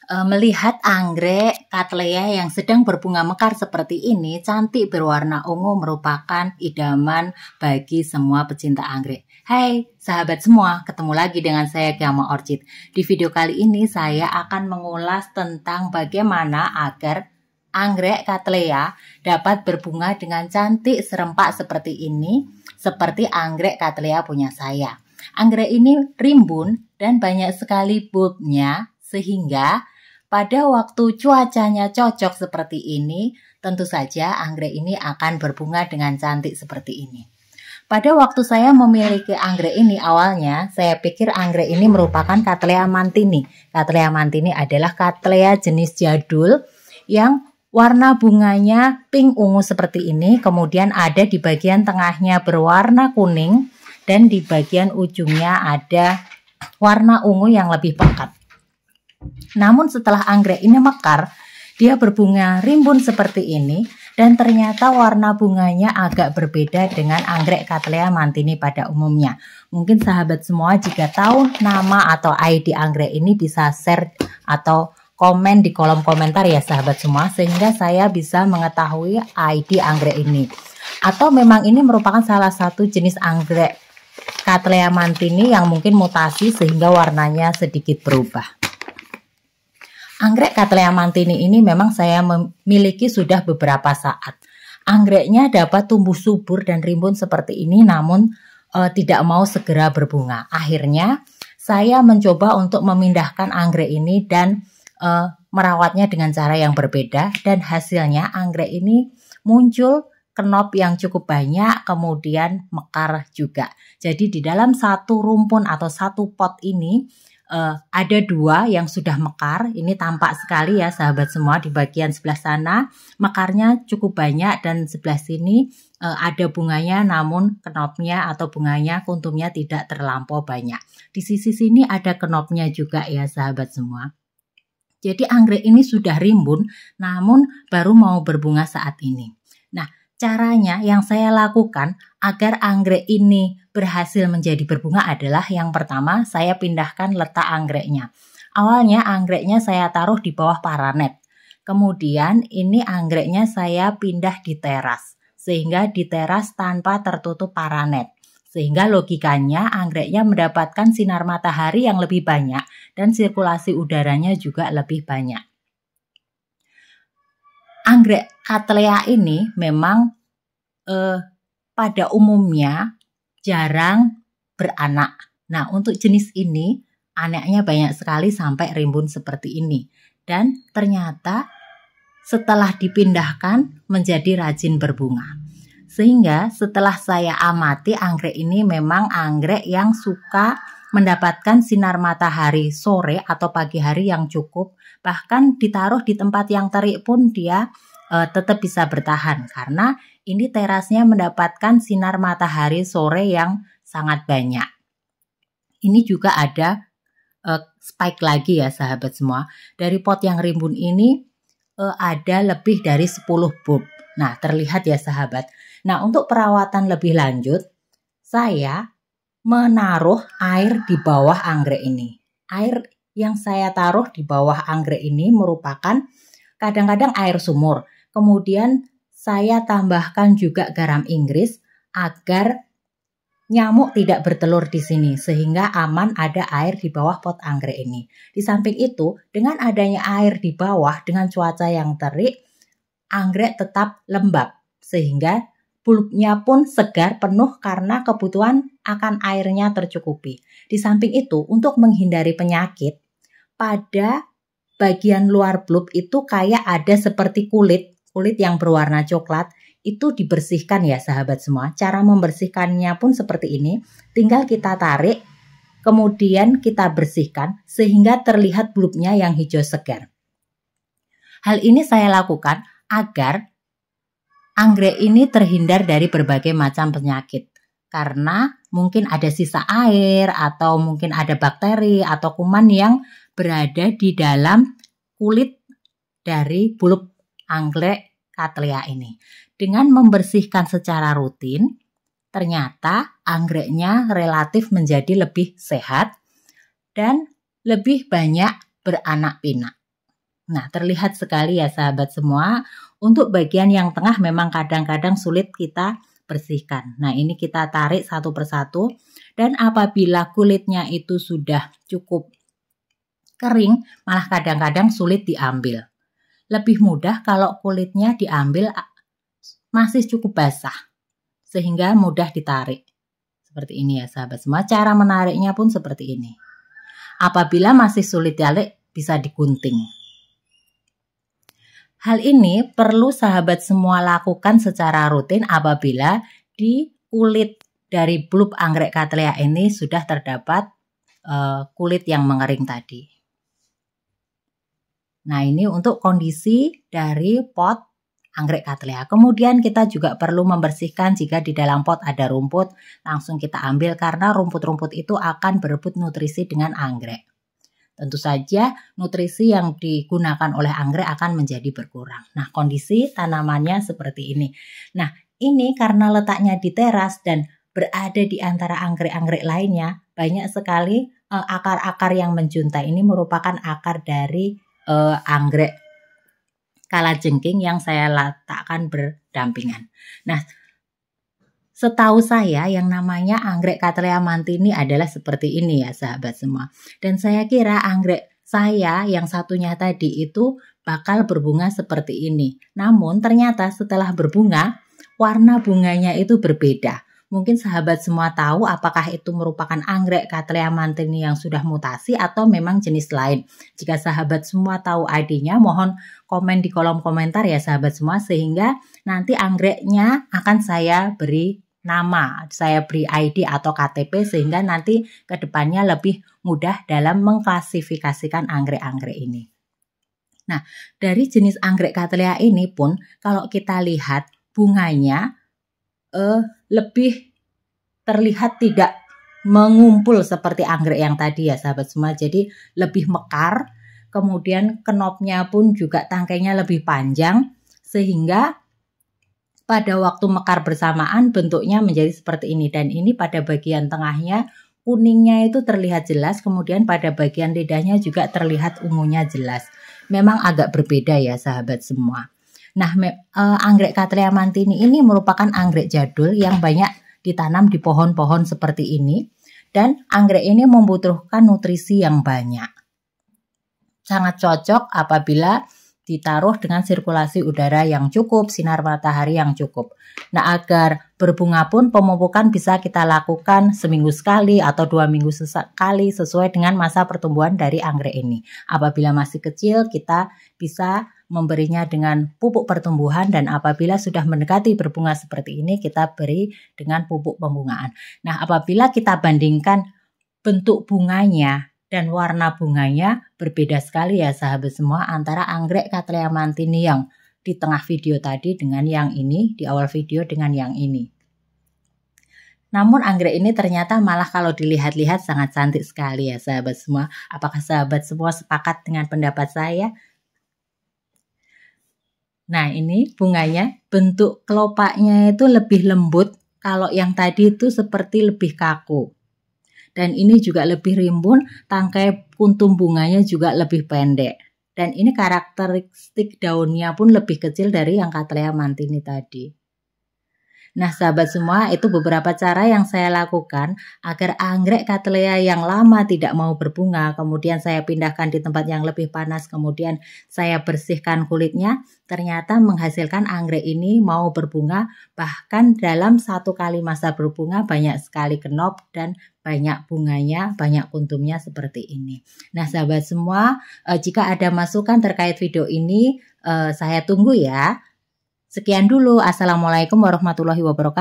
Melihat anggrek Cattleya yang sedang berbunga mekar seperti ini, cantik berwarna ungu merupakan idaman bagi semua pecinta anggrek. Hai sahabat semua, ketemu lagi dengan saya Kiama Orchid. Di video kali ini saya akan mengulas tentang bagaimana agar anggrek Cattleya dapat berbunga dengan cantik serempak seperti ini, seperti anggrek Cattleya punya saya. Anggrek ini rimbun dan banyak sekali bulbnya, sehingga pada waktu cuacanya cocok seperti ini, tentu saja anggrek ini akan berbunga dengan cantik seperti ini. Pada waktu saya memiliki anggrek ini, awalnya saya pikir anggrek ini merupakan Cattleya mantini. Cattleya mantini adalah Cattleya jenis jadul yang warna bunganya pink ungu seperti ini, kemudian ada di bagian tengahnya berwarna kuning, dan di bagian ujungnya ada warna ungu yang lebih pekat. Namun setelah anggrek ini mekar, dia berbunga rimbun seperti ini, dan ternyata warna bunganya agak berbeda dengan anggrek Cattleya mantini pada umumnya. Mungkin sahabat semua jika tahu nama atau ID anggrek ini bisa share atau komen di kolom komentar ya sahabat semua, sehingga saya bisa mengetahui ID anggrek ini. Atau memang ini merupakan salah satu jenis anggrek Cattleya mantini yang mungkin mutasi sehingga warnanya sedikit berubah. Anggrek Cattleya mantini ini memang saya memiliki sudah beberapa saat. Anggreknya dapat tumbuh subur dan rimbun seperti ini, namun tidak mau segera berbunga. Akhirnya saya mencoba untuk memindahkan anggrek ini dan merawatnya dengan cara yang berbeda, dan hasilnya anggrek ini muncul kenop yang cukup banyak, kemudian mekar juga. Jadi di dalam satu rumpun atau satu pot ini ada dua yang sudah mekar. Ini tampak sekali ya sahabat semua, di bagian sebelah sana mekarnya cukup banyak, dan sebelah sini ada bunganya namun kenopnya atau bunganya kuntumnya tidak terlampau banyak. Di sisi sini ada kenopnya juga ya sahabat semua. Jadi anggrek ini sudah rimbun namun baru mau berbunga saat ini. Nah, caranya yang saya lakukan agar anggrek ini berhasil menjadi berbunga adalah yang pertama, saya pindahkan letak anggreknya. Awalnya anggreknya saya taruh di bawah paranet. Kemudian ini anggreknya saya pindah di teras, sehingga di teras tanpa tertutup paranet. Sehingga logikanya anggreknya mendapatkan sinar matahari yang lebih banyak dan sirkulasi udaranya juga lebih banyak. Anggrek Cattleya ini memang pada umumnya jarang beranak. Nah, untuk jenis ini anaknya banyak sekali sampai rimbun seperti ini. Dan ternyata setelah dipindahkan menjadi rajin berbunga. Sehingga setelah saya amati, anggrek ini memang anggrek yang suka mendapatkan sinar matahari sore atau pagi hari yang cukup. Bahkan ditaruh di tempat yang terik pun dia tetap bisa bertahan, karena ini terasnya mendapatkan sinar matahari sore yang sangat banyak. Ini juga ada spike lagi ya sahabat semua. Dari pot yang rimbun ini ada lebih dari 10 bulb. Nah, terlihat ya sahabat. Nah, untuk perawatan lebih lanjut, saya menaruh air di bawah anggrek ini. Air yang saya taruh di bawah anggrek ini merupakan kadang-kadang air sumur. Kemudian saya tambahkan juga garam Inggris agar nyamuk tidak bertelur di sini, sehingga aman ada air di bawah pot anggrek ini. Di samping itu, dengan adanya air di bawah dengan cuaca yang terik, anggrek tetap lembab, sehingga bulbnya pun segar penuh karena kebutuhan akan airnya tercukupi. Di samping itu, untuk menghindari penyakit, pada bagian luar bulb itu kayak ada seperti kulit yang berwarna coklat, itu dibersihkan ya sahabat semua. Cara membersihkannya pun seperti ini, tinggal kita tarik, kemudian kita bersihkan sehingga terlihat bulbnya yang hijau segar. Hal ini saya lakukan agar anggrek ini terhindar dari berbagai macam penyakit, karena mungkin ada sisa air atau mungkin ada bakteri atau kuman yang berada di dalam kulit dari bulb anggrek Cattleya ini. Dengan membersihkan secara rutin, ternyata anggreknya relatif menjadi lebih sehat dan lebih banyak beranak pinak. Nah, terlihat sekali ya sahabat semua, untuk bagian yang tengah memang kadang-kadang sulit kita bersihkan. Nah, ini kita tarik satu persatu, dan apabila kulitnya itu sudah cukup kering, malah kadang-kadang sulit diambil. Lebih mudah kalau kulitnya diambil masih cukup basah, sehingga mudah ditarik. Seperti ini ya sahabat semua, cara menariknya pun seperti ini. Apabila masih sulit ditarik, bisa digunting. Hal ini perlu sahabat semua lakukan secara rutin apabila di kulit dari bulb anggrek Cattleya ini sudah terdapat kulit yang mengering tadi. Nah, ini untuk kondisi dari pot anggrek Cattleya. Kemudian kita juga perlu membersihkan jika di dalam pot ada rumput, langsung kita ambil karena rumput-rumput itu akan berebut nutrisi dengan anggrek. Tentu saja nutrisi yang digunakan oleh anggrek akan menjadi berkurang. Nah, kondisi tanamannya seperti ini. Nah, ini karena letaknya di teras dan berada di antara anggrek-anggrek lainnya, banyak sekali akar-akar yang menjuntai. Ini merupakan akar dari anggrek kalajengking yang saya letakkan berdampingan. Nah, setahu saya yang namanya anggrek Cattleya mantini adalah seperti ini ya sahabat semua. Dan saya kira anggrek saya yang satunya tadi itu bakal berbunga seperti ini. Namun ternyata setelah berbunga, warna bunganya itu berbeda. Mungkin sahabat semua tahu apakah itu merupakan anggrek Cattleya mantini yang sudah mutasi atau memang jenis lain. Jika sahabat semua tahu ID-nya, mohon komen di kolom komentar ya sahabat semua, sehingga nanti anggreknya akan saya beri nama, saya beri ID atau KTP sehingga nanti ke depannya lebih mudah dalam mengklasifikasikan anggrek-anggrek ini. Nah, dari jenis anggrek Cattleya ini pun kalau kita lihat bunganya lebih terlihat tidak mengumpul seperti anggrek yang tadi ya sahabat semua. Jadi lebih mekar, kemudian knopnya pun juga tangkainya lebih panjang sehingga pada waktu mekar bersamaan bentuknya menjadi seperti ini. Dan ini pada bagian tengahnya kuningnya itu terlihat jelas, kemudian pada bagian lidahnya juga terlihat ungunya jelas. Memang agak berbeda ya sahabat semua. Nah, anggrek Cattleya mantini ini merupakan anggrek jadul yang banyak ditanam di pohon-pohon seperti ini. Dan anggrek ini membutuhkan nutrisi yang banyak. Sangat cocok apabila ditaruh dengan sirkulasi udara yang cukup, sinar matahari yang cukup. Nah, agar berbunga pun pemupukan bisa kita lakukan seminggu sekali atau 2 minggu sekali sesuai dengan masa pertumbuhan dari anggrek ini. Apabila masih kecil, kita bisa memberinya dengan pupuk pertumbuhan, dan apabila sudah mendekati berbunga seperti ini, kita beri dengan pupuk pembungaan. Nah, apabila kita bandingkan bentuk bunganya dan warna bunganya berbeda sekali ya sahabat semua antara anggrek Cattleya mantini yang di tengah video tadi dengan yang ini, di awal video dengan yang ini. Namun anggrek ini ternyata malah kalau dilihat-lihat sangat cantik sekali ya sahabat semua. Apakah sahabat semua sepakat dengan pendapat saya? Nah, ini bunganya, bentuk kelopaknya itu lebih lembut, kalau yang tadi itu seperti lebih kaku. Dan ini juga lebih rimbun, tangkai kuntum bunganya juga lebih pendek. Dan ini karakteristik daunnya pun lebih kecil dari yang Cattleya mantini tadi. Nah sahabat semua, itu beberapa cara yang saya lakukan agar anggrek Cattleya yang lama tidak mau berbunga, kemudian saya pindahkan di tempat yang lebih panas, kemudian saya bersihkan kulitnya, ternyata menghasilkan anggrek ini mau berbunga, bahkan dalam 1 kali masa berbunga banyak sekali kenop dan banyak bunganya, banyak kuntumnya seperti ini. Nah sahabat semua, jika ada masukan terkait video ini, saya tunggu ya. Sekian dulu. Assalamualaikum warahmatullahi wabarakatuh.